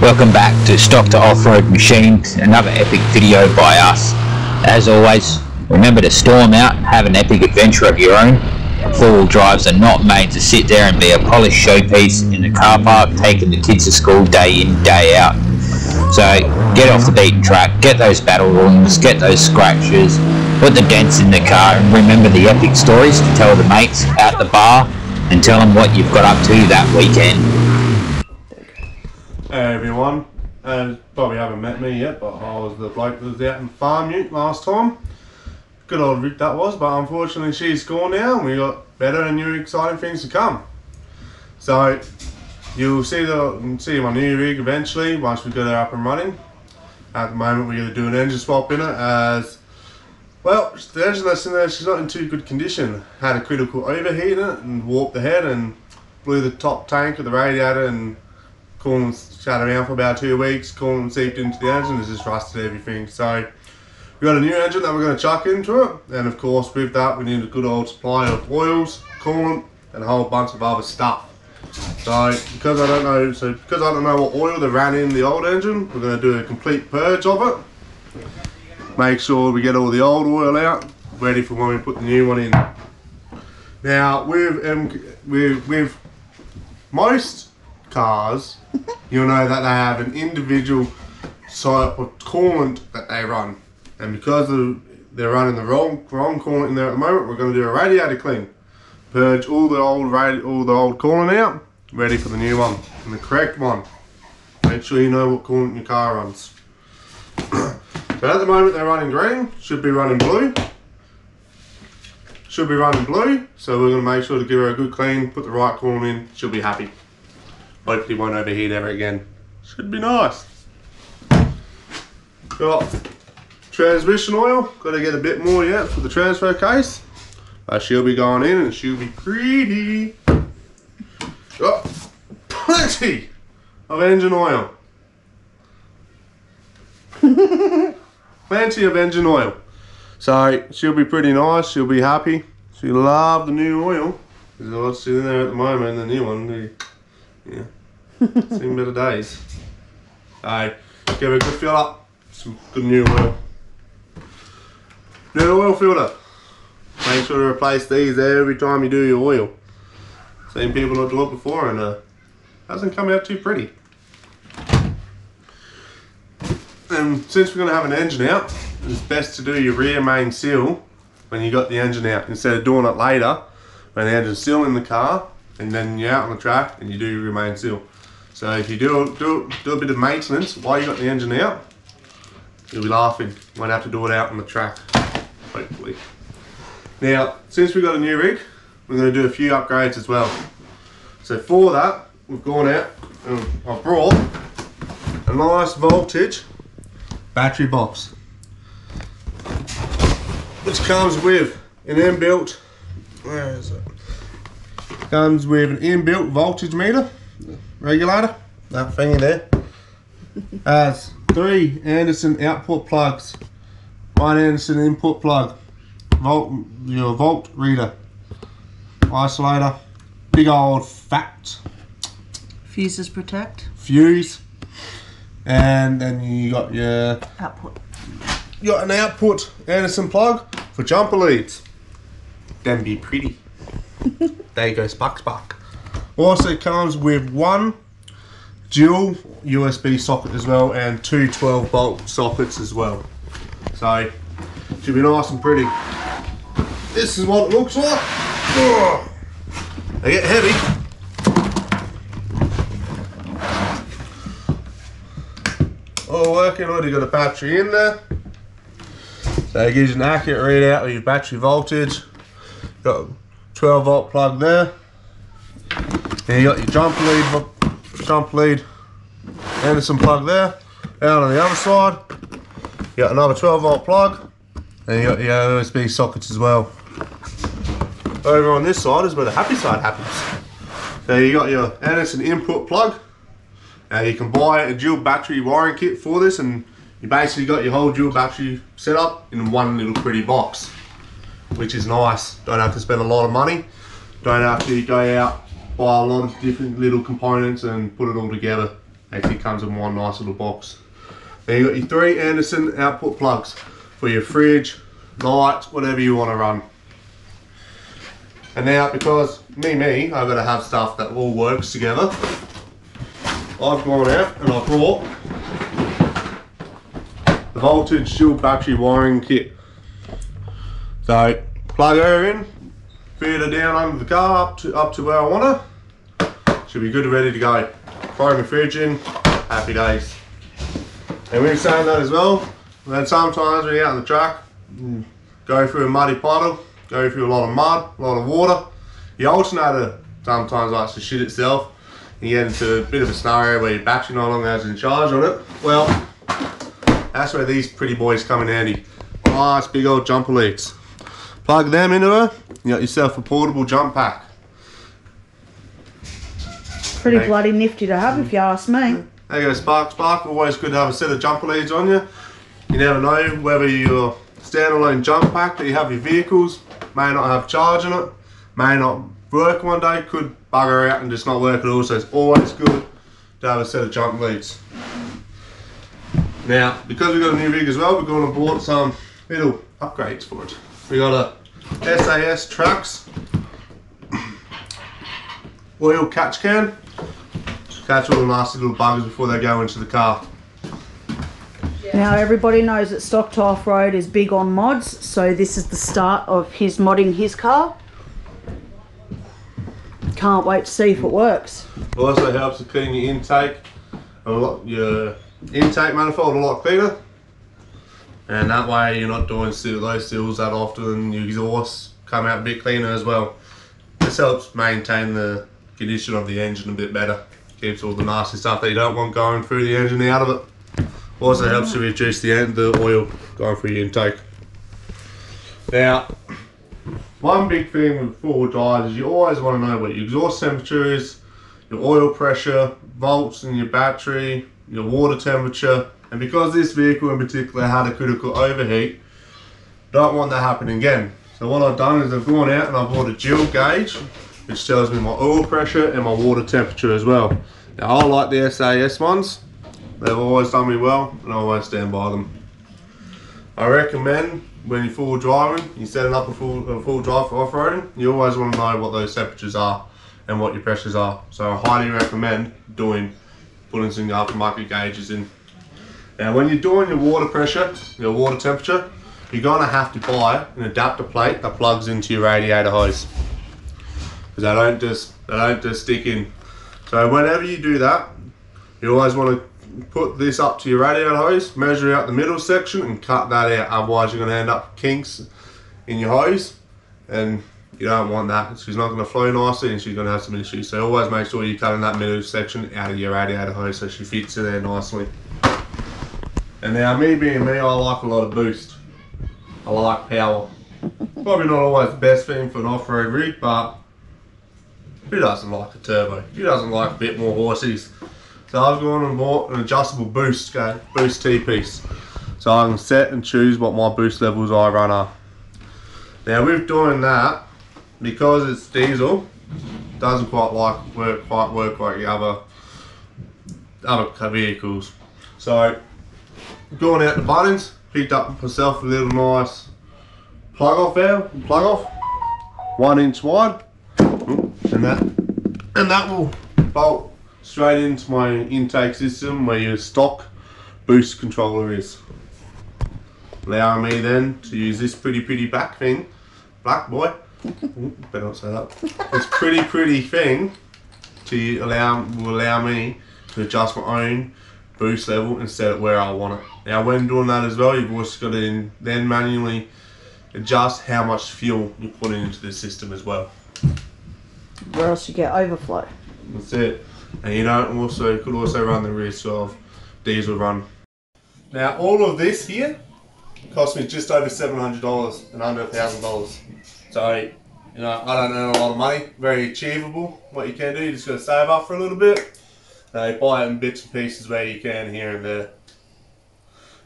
Welcome back to Stock to Off-Road Machines, another epic video by us. As always, remember to storm out, have an epic adventure of your own. Four-wheel drives are not made to sit there and be a polished showpiece in the car park taking the kids to school day in, day out. So get off the beaten track, get those battle wounds, get those scratches, put the dents in the car, and remember the epic stories to tell the mates at the bar and tell them what you've got up to that weekend. Hey everyone, probably haven't met me yet, but I was the bloke that was out in Farm Ute last time. Good old Rick that was, but unfortunately she's gone now and we got better and new exciting things to come. So you'll see my new rig eventually once we've got her up and running. At the moment we're going to do an engine swap in it as, well, the engine that's in there, she's not in too good condition. Had a critical overheat in it and warped the head and blew the top tank of the radiator, and coolant sat around for about 2 weeks, coolant seeped into the engine, it's just rusted everything. So we've got a new engine that we're going to chuck into it, and of course with that we need a good old supply of oils, coolant and a whole bunch of other stuff. So because I don't know what oil they ran in the old engine, we're going to do a complete purge of it. Make sure we get all the old oil out, ready for when we put the new one in. Now with most cars, you'll know that they have an individual type of coolant that they run, and because they're running the wrong coolant in there at the moment, we're going to do a radiator clean. Purge all the old coolant out, ready for the new one and the correct one. Make sure you know what coolant your car runs. So at the moment they're running green, should be running blue. So we're going to make sure to give her a good clean, put the right coolant in, she'll be happy. Hopefully won't overheat ever again. Should be nice. Got transmission oil, got to get a bit more yet for the transfer case. She'll be going in and she'll be pretty. Got plenty of engine oil. Plenty of engine oil. So she'll be pretty nice, she'll be happy. She'll love the new oil. There's what's sitting there at the moment, the new one. Yeah, seen better days. So give her a good fill up, some good new oil. New oil filter. Make sure to replace these every time you do your oil. Seen people not do it before and hasn't come out too pretty. And since we're going to have an engine out, it's best to do your rear main seal when you got the engine out, instead of doing it later when the engine's still in the car and then you're out on the track and you do your main seal. So if you do a bit of maintenance while you got the engine out, you'll be laughing. You won't have to do it out on the track, hopefully. Now, since we've got a new rig, we're going to do a few upgrades as well. So for that, we've gone out and I've brought a nice voltage battery box, which comes with an inbuilt, where is it? Comes with an inbuilt voltage meter regulator, that thingy there. Has 3 Anderson output plugs, 1 Anderson input plug, your volt reader, isolator, big old fat fuses protect, fuse, and then you got your output. You got an output Anderson plug for jumper leads. Them be pretty. There you go, spark. Also comes with 1 dual USB socket as well, and 2 12-volt sockets as well. So should be nice and pretty. This is what it looks like. Ugh. They get heavy. All working, already got a battery in there. So it gives you an accurate readout of your battery voltage. Got a 12-volt plug there. And you got your jump lead Anderson plug there. Out on the other side, you got another 12-volt plug, and you got your USB sockets as well. Over on this side is where the happy side happens. So you got your Anderson input plug. You can buy a dual battery wiring kit for this, and you basically got your whole dual battery set up in one little pretty box, which is nice. Don't have to spend a lot of money. Don't have to go out, buy a lot of different little components and put it all together. Actually comes in one nice little box. Then you got your 3 Anderson output plugs for your fridge, lights, whatever you want to run. And now, because I've got to have stuff that all works together, I've gone out and I've brought the voltage dual battery wiring kit. So plug her in, feed her down under the car up to where I want her. Should be good and ready to go. Throw my fridge in, happy days. And we're saying that as well, then sometimes when you're out on the track, go through a muddy puddle, go through a lot of mud, a lot of water. Your alternator sometimes likes to shit itself. You get into a bit of a scenario where your battery no longer has in charge on it. Well, that's where these pretty boys come in handy. Nice big old jumper leads. Plug them into her, you got yourself a portable jump pack. Pretty bloody nifty to have if you ask me. There you go, Spark. Always good to have a set of jumper leads on you. You never know whether your standalone jump pack that you have your vehicles may not have charge in it, may not work one day, could bugger out and just not work at all. So it's always good to have a set of jump leads. Now, because we've got a new rig as well, we're going to bought some little upgrades for it. We got a SAS Trax oil catch can. Catch all the nasty little buggers before they go into the car. Now everybody knows that Stock to Off-Road is big on mods, so this is the start of his modding his car. Can't wait to see if it works. It also helps to clean your intake, your intake manifold a lot cleaner, and that way you're not doing those seals that often. Your exhausts come out a bit cleaner as well. This helps maintain the condition of the engine a bit better. Keeps all the nasty stuff that you don't want going through the engine out of it. Also helps to reduce the oil going through your intake. Now, one big thing with four-wheel drive is you always want to know what your exhaust temperature is, your oil pressure, volts in your battery, your water temperature, and because this vehicle in particular had a critical overheat, don't want that happening again. So what I've done is I've gone out and I've bought a dual gauge, which tells me my oil pressure and my water temperature as well. Now I like the SAS ones, they've always done me well and I always stand by them. I recommend when you're full driving, you're setting up a full drive for off-roading, you always want to know what those temperatures are and what your pressures are. So I highly recommend putting some aftermarket gauges in. Now when you're doing your water pressure, your water temperature, you're going to have to buy an adapter plate that plugs into your radiator hose, because they don't just stick in. So whenever you do that, you always want to put this up to your radiator hose, measure out the middle section and cut that out, otherwise you're going to end up kinks in your hose and you don't want that. She's not going to flow nicely and she's going to have some issues. So always make sure you're cutting that middle section out of your radiator hose so she fits in there nicely. And now me being me, I like a lot of boost. I like power. Probably not always the best thing for an off-road rig, but who doesn't like a turbo? Who doesn't like a bit more horses? So I've gone and bought an adjustable boost T-piece. So I can set and choose what my boost levels I run are. Now with doing that, because it's diesel, it doesn't quite work like the other vehicles. So going out to Bunnings, picked up myself a little nice plug-off valve, 1 inch wide, and that will bolt straight into my intake system where your stock boost controller is, allowing me then to use this pretty black thing, black boy. Better not say that. This pretty thing will allow me to adjust my own boost level and set it where I want it. Now when doing that as well, you've also got to then manually adjust how much fuel you're putting into the system as well. Or else you get overflow. That's it. And you could also run the risk of diesel run. Now all of this here cost me just over $700 and under $1,000. So, I don't earn a lot of money, very achievable. What you can do, you just got to save up for a little bit. Buy it in bits and pieces where you can here and there.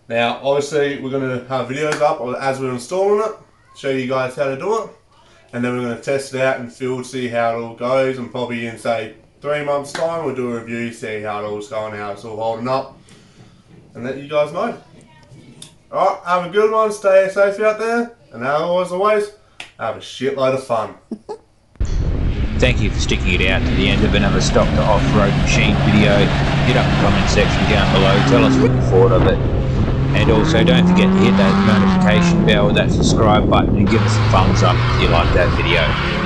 Now, obviously, we're going to have videos up as we're installing it, show you guys how to do it, and then we're going to test it out in field, see how it all goes, and probably in say 3 3 months' time, we'll do a review, see how it all's going, how it's all holding up, and let you guys know. Alright, have a good one, stay safe out there, and as always, have a shitload of fun. Thank you for sticking it out to the end of another Stock to Off-Road Machine video. Hit up the comment section down below, tell us what you thought of it. And also don't forget to hit that notification bell, that subscribe button, and give us a thumbs up if you like that video.